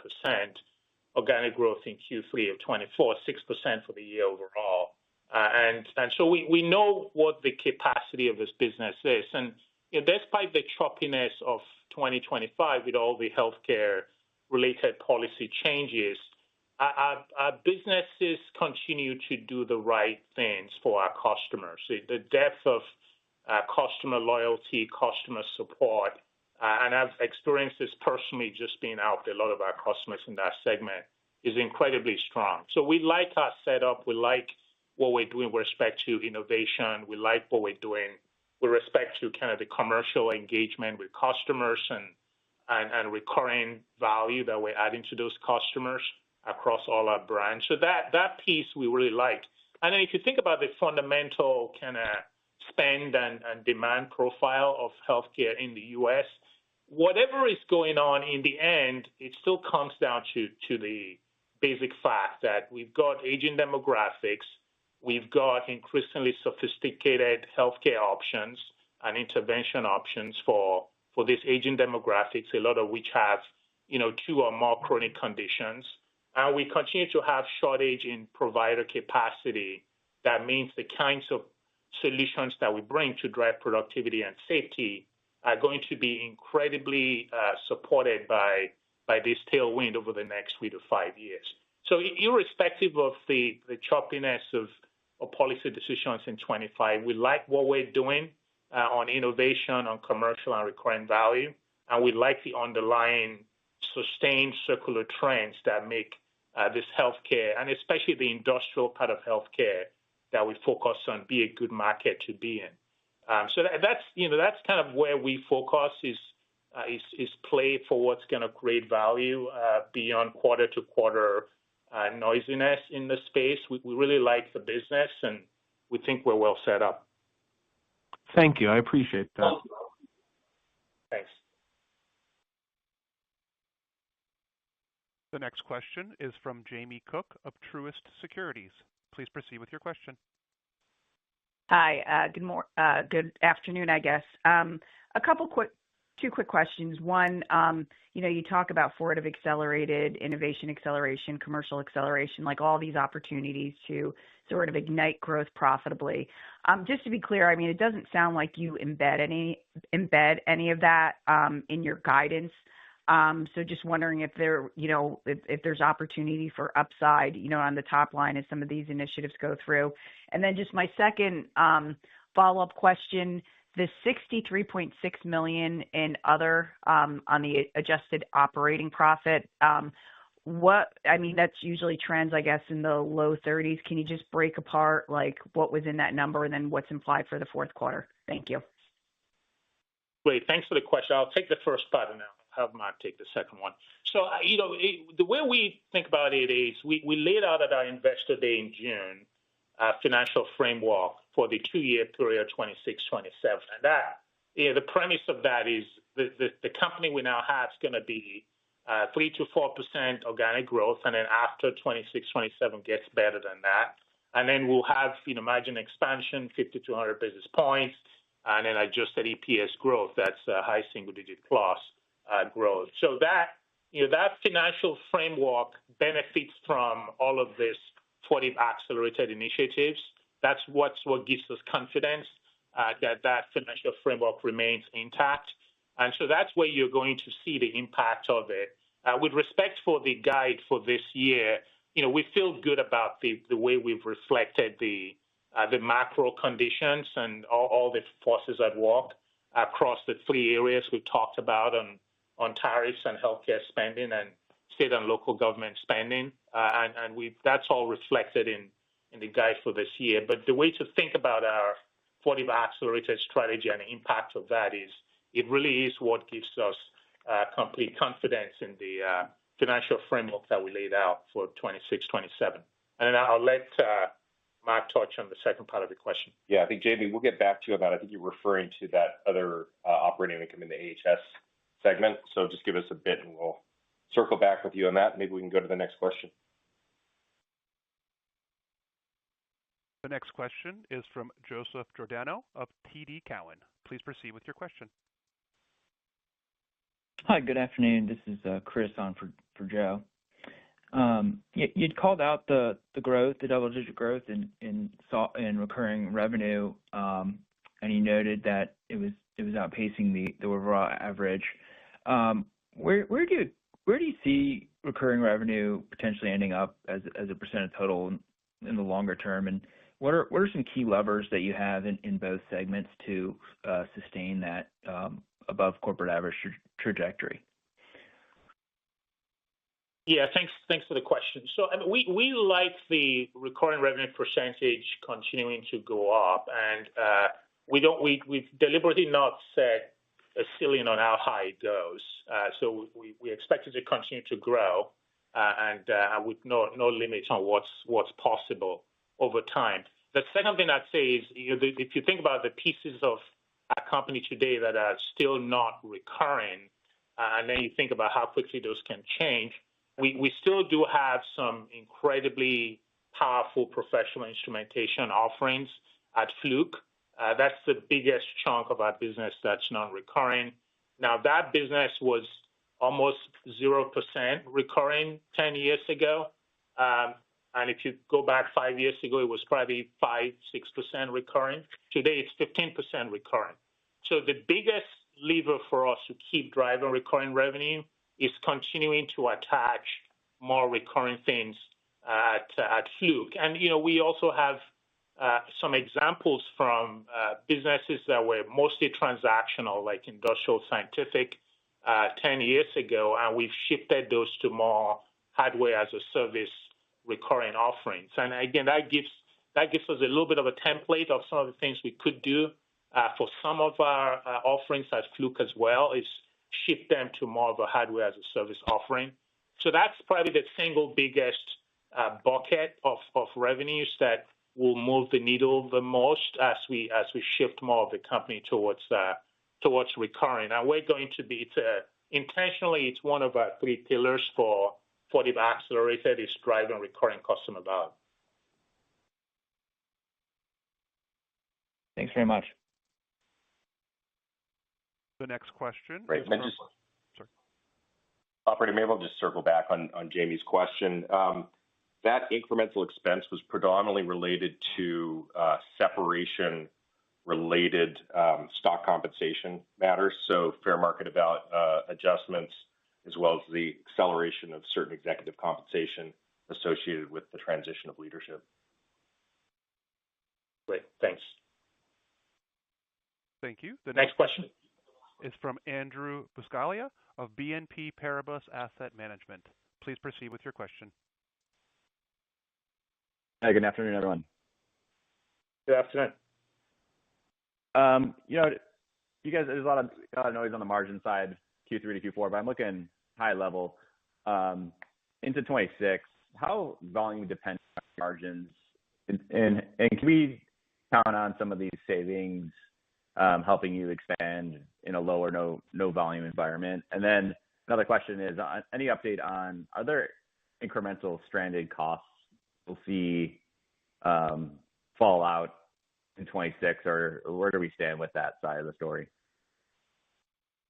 organic growth in Q3 of 24, 6% for the year overall. And so we know what the capacity of this business is. And despite the choppiness of 2025 with all the healthcare-related policy changes, our businesses continue to do the right things for our customers. The depth of customer loyalty, customer support, and I've experienced this personally just being out with a lot of our customers in that segment, is incredibly strong. So we like our setup. We like what we're doing with respect to innovation. We like what we're doing with respect to kind of the commercial engagement with customers and recurring value that we're adding to those customers across all our brands. So that piece we really like. And then if you think about the fundamental kind of spend and demand profile of healthcare in the U.S., whatever is going on in the end, it still comes down to the basic fact that we've got aging demographics, we've got increasingly sophisticated healthcare options and intervention options for these aging demographics, a lot of which have, 2 or more chronic conditions. And we continue to have shortage in provider capacity. That means the kinds of solutions that we bring to drive productivity and safety are going to be incredibly supported by this tailwind over the next 3 to 5 years. So irrespective of the choppiness of policy decisions in 25, we like what we're doing on innovation, on commercial and recurring value, and we like the underlying sustained circular trends that make this healthcare, and especially the industrial part of healthcare that we focus on, be a good market to be in. So that's kind of where we focus is play for what's going to create value beyond quarter to quarter noisiness in the space. We really like the business and we think we're well set up. Thank you. I appreciate that. Thanks. The next question is from Jamie Cook of Truist Securities. Please proceed with your question. Hi, good afternoon, I guess. Two quick questions. One, you talk about Fortive accelerated, innovation acceleration, commercial acceleration, like all these opportunities to sort of ignite growth profitably. Just to be clear, I mean, it doesn't sound like you embed any of that in your guidance. So just wondering if if there's opportunity for upside, on the top line as some of these initiatives go through. And then just my second follow-up question, the $63.6 million in other on the adjusted operating profit. That's usually trends, I guess, in the low 30s. Can you just break apart like what was in that number and then what's implied for the fourth quarter? Thank you. Great. Thanks for the question. I'll take the first part and I'll have Mark take the second one. So, the way we think about it is we laid out at our Investor Day in June a financial framework for the 2-year period, 26, 27. And that, the premise of that is the company we now have is going to be 3 to 4% organic growth. And then after 26, 27 gets better than that. And then we'll have, margin expansion, 50 to 100 basis points. And then adjusted EPS growth, that's high single digit plus growth. So that financial framework benefits from all of this Fortive accelerated initiatives. That's what gives us confidence that financial framework remains intact. And so that's where you're going to see the impact of it. With respect for the guide for this year, we feel good about the way we've reflected the macro conditions and all the forces at work across the three areas we've talked about on tariffs and healthcare spending and state and local government spending. And that's all reflected in the guide for this year. But the way to think about our Fortive accelerated strategy and the impact of that is it really is what gives us complete confidence in the financial framework that we laid out for 26, 27. And then I'll let Mark touch on the second part of the question. Yeah, I think, Jamie, we'll get back to you on that. I think you're referring to that other operating income in the AHS segment. So just give us a bit and we'll circle back with you on that. Maybe we can go to the next question. The next question is from Joseph Giordano of TD Cowen. Please proceed with your question. Hi, good afternoon. This is Chris on for Joe. You'd called out the growth, the double-digit growth in recurring revenue, and you noted that it was outpacing the overall average. Where do you see recurring revenue potentially ending up as a percent of total in the longer term? And what are some key levers that you have in both segments to sustain that above corporate average trajectory? Yeah, thanks for the question. So we like the recurring revenue percentage continuing to go up, and we've deliberately not set a ceiling on how high it goes. So we expect it to continue to grow, and with no limits on what's possible over time. The second thing I'd say is, if you think about the pieces of our company today that are still not recurring, and then you think about how quickly those can change, we still do have some incredibly powerful professional instrumentation offerings at Fluke. That's the biggest chunk of our business that's non-recurring. Now, that business was almost 0% recurring 10 years ago. And if you go back 5 years ago, it was probably 5-6% recurring. Today, it's 15% recurring. So the biggest lever for us to keep driving recurring revenue is continuing to attach more recurring things at Fluke. And, we also have some examples from businesses that were mostly transactional, like Industrial Scientific 10 years ago, and we've shifted those to more hardware as a service recurring offerings. And again, that gives us a little bit of a template of some of the things we could do for some of our offerings at Fluke as well, is shift them to more of a hardware as a service offering. So that's probably the single biggest bucket of revenues that will move the needle the most as we shift more of the company towards recurring. And we're going to be intentionally, it's one of our three pillars for the accelerated is driving recurring customer value. Thanks very much. The next question. Great. Operator, maybe I'll just circle back on Jamie's question. That incremental expense was predominantly related to separation-related stock compensation matters, so fair market adjustments, as well as the acceleration of certain executive compensation associated with the transition of leadership. Great. Thanks. Thank you. The next question is from Andrew Buscaglia of BNP Paribas Asset Management. Please proceed with your question. Hi, good afternoon, everyone. Good afternoon. You guys, there's a lot of noise on the margin side, Q3 to Q4, but I'm looking high level into 26. How volume dependent are margins, and can we count on some of these savings helping you expand in a lower no volume environment? And then another question is, any update on, are there incremental stranded costs we'll see fall out in 26, or where do we stand with that side of the story?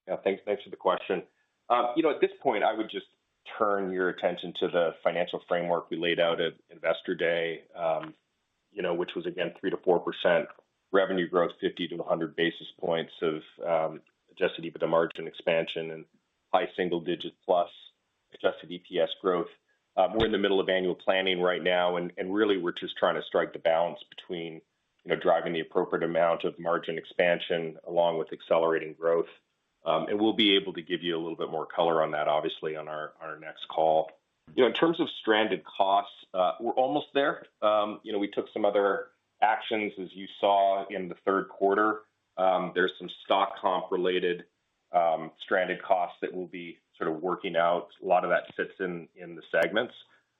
Yeah, thanks for the question. At this point, I would just turn your attention to the financial framework we laid out at Investor Day, which was again 3 to 4% revenue growth, 50 to 100 basis points of adjusted EBITDA margin expansion, and high single-digit plus adjusted EPS growth. We're in the middle of annual planning right now, and really we're just trying to strike the balance between driving the appropriate amount of margin expansion along with accelerating growth. And we'll be able to give you a little bit more color on that, obviously, on our next call. In terms of stranded costs, we're almost there. We took some other actions, as you saw in the third quarter. There's some stock comp related stranded costs that we'll be sort of working out. A lot of that sits in the segments,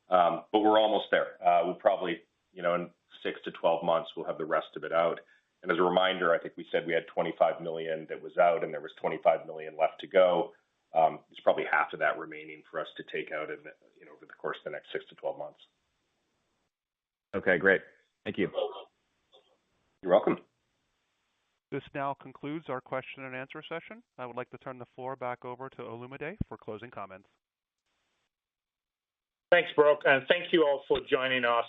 but we're almost there. We'll probably, in 6 to 12 months, we'll have the rest of it out. And as a reminder, I think we said we had $25 million that was out, and there was $25 million left to go. There's probably half of that remaining for us to take out over the course of the next 6 to 12 months. Okay, great. Thank you. You're welcome. This now concludes our question and answer session. I would like to turn the floor back over to Olumide for closing comments. Thanks, Brooke, and thank you all for joining us.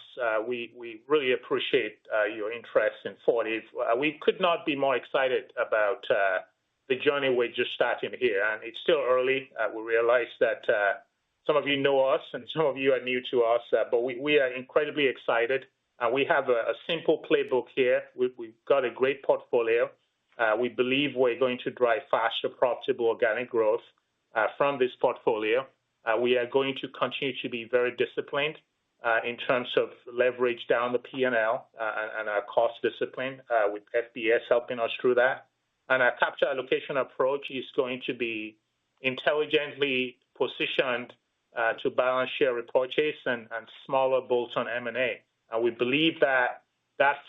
We really appreciate your interest in Fortive. We could not be more excited about the journey we're just starting here, and it's still early. We realize that some of you know us and some of you are new to us, but we are incredibly excited. We have a simple playbook here. We've got a great portfolio. We believe we're going to drive faster, profitable organic growth from this portfolio. We are going to continue to be very disciplined in terms of leverage down the P&L and our cost discipline with FBS helping us through that. And our capital allocation approach is going to be intelligently positioned to balance share repurchase and smaller bolt-on M&A. And we believe that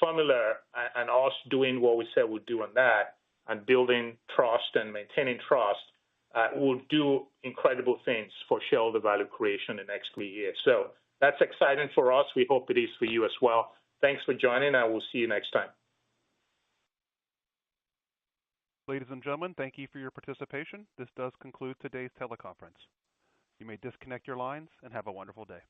formula and us doing what we said we'd do on that and building trust and maintaining trust will do incredible things for shareholder value creation in the next 3 years. So that's exciting for us. We hope it is for you as well. Thanks for joining, and we'll see you next time. Ladies and gentlemen, thank you for your participation. This does conclude today's teleconference. You may disconnect your lines and have a wonderful day.